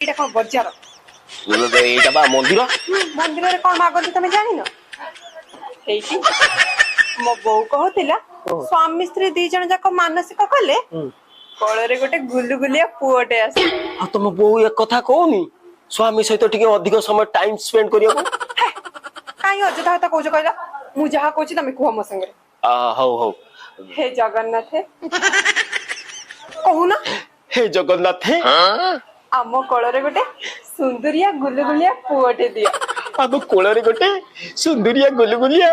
ଏଇଟା କଣ ବଜାର? ଏଇଟା ବା ମନ୍ଦିର। ମନ୍ଦିରରେ କଣ ମାଗନ୍ତି ତମେ ଜାଣିନ? ହେଇଛି ମୋ ବୋଉ କହୁଥିଲା ସ୍ୱାମୀ ସ୍ତ୍ରୀ ଦି ଜଣ ଯାକ ମାନସିକ କଲେ କୋଳରେ ଗୋଟେ ଗୁଲୁଗୁଲିଆ ପୁଅଟେ ଆସେ। ଆଉ ତମ ବୋଉ ଏ କଥା କହୁନି ସ୍ୱାମୀ ସହିତ ଟିକେ ଅଧିକ ସମୟ ଟାଇମ ସ୍ପେଣ୍ଡ କରିବାକୁ? କାହିଁ ଅଯଥା କଥା କହୁଛ କହିଲ? ମୁଁ ଯାହା କହୁଛି ତମେ କୁହ ମୋ ସାଙ୍ଗରେ। ହଉ ହଉ। ହେ ଜଗନ୍ନାଥ କହୁନ। ହେ ଜଗନ୍ନାଥ ଆମ କୋଳରେ ଗୋଟେ ସୁନ୍ଦରିଆ ଗୁଲୁଗୁଲିଆ ପୁଅଟେ ଦିଅ। ଆମ କୋଳରେ ଗୋଟେ ସୁନ୍ଦରିଆ ଗୁଲୁଗୁଲିଆ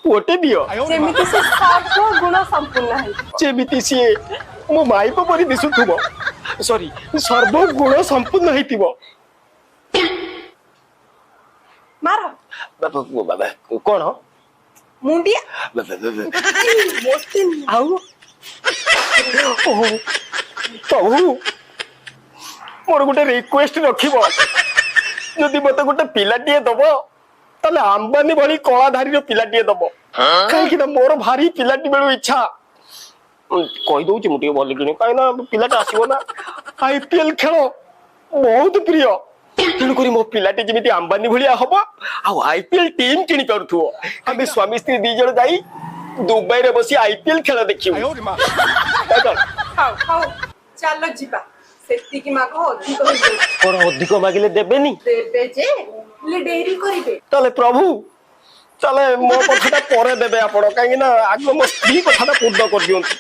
ପୁଅଟେ ଦିଅ। ଯେମିତି ସେ ସର୍ବ ଗୁଣ ସମ୍ପୂର୍ଣ୍ଣ ହେଇଥିବ। ଯେମିତି ସିଏ ମୋ ମାଇପ ପରି ଦିଶୁଥିବ। ସରି, ସର୍ବ ଗୁଣ ସମ୍ପୂର୍ଣ୍ଣ ହେଇଥିବ। ମାର କଣ ମୁଣ୍ଡିଆ। ଆଉ ପ୍ରଭୁ ମୋର ଗୋଟେ ରିକ୍ୱେଷ୍ଟ ରଖିବ। ଯଦି ମତେ ଗୋଟେ ପିଲାଟିଏ ଦବ ତାହେଲେ ଆମ୍ବାନୀ ଭଳି କଳାଧାରୀର ପିଲାଟିଏ ଦବ। କାହିଁକି ନା ମୋର ଭାରି ପିଲାଟି ବେଳୁ ଇଚ୍ଛା। କହିଦଉଛି ମୁଁ ଟିକେ ଭଲ କିଣି, କାହିଁକି ନା ପିଲାଟା ଆସିବ ନା। IPL ଖେଳ ବହୁତ ପ୍ରିୟ, ତେଣୁକରି ମୋ ପିଲାଟି ଯେମିତି ଆମ୍ବାନୀ ଭଳିଆ ହବ ଆଉ IPL ଟିମ୍ କିଣି ପାରୁଥିବ। ଆମେ ସ୍ୱାମୀ ସ୍ତ୍ରୀ ଦି ଜଣ ଯାଇ ଦୁବାଇରେ ବସି IPL ଖେଳ ଦେଖିବୁ। ହଉ ହଉ ଚାଲ ଯିବା। ସେତିକି ମାଗ ଅଧିକ ହେଇଯାଉଛି। କଣ ଅଧିକ ମାଗିଲେ ଦେବେନି? ଦେବେ ଯେ ହେଲେ ଡେରି କରିବେ। ତାହେଲେ ପ୍ରଭୁ ତାହେଲେ ମୋ କଥାଟା ପରେ ଦେବେ ଆପଣ, କାହିଁକି ନା ଆଗ ମୋ ସ୍ତ୍ରୀ କଥାଟା ପୂର୍ଣ୍ଣ କରିଦିଅନ୍ତୁ।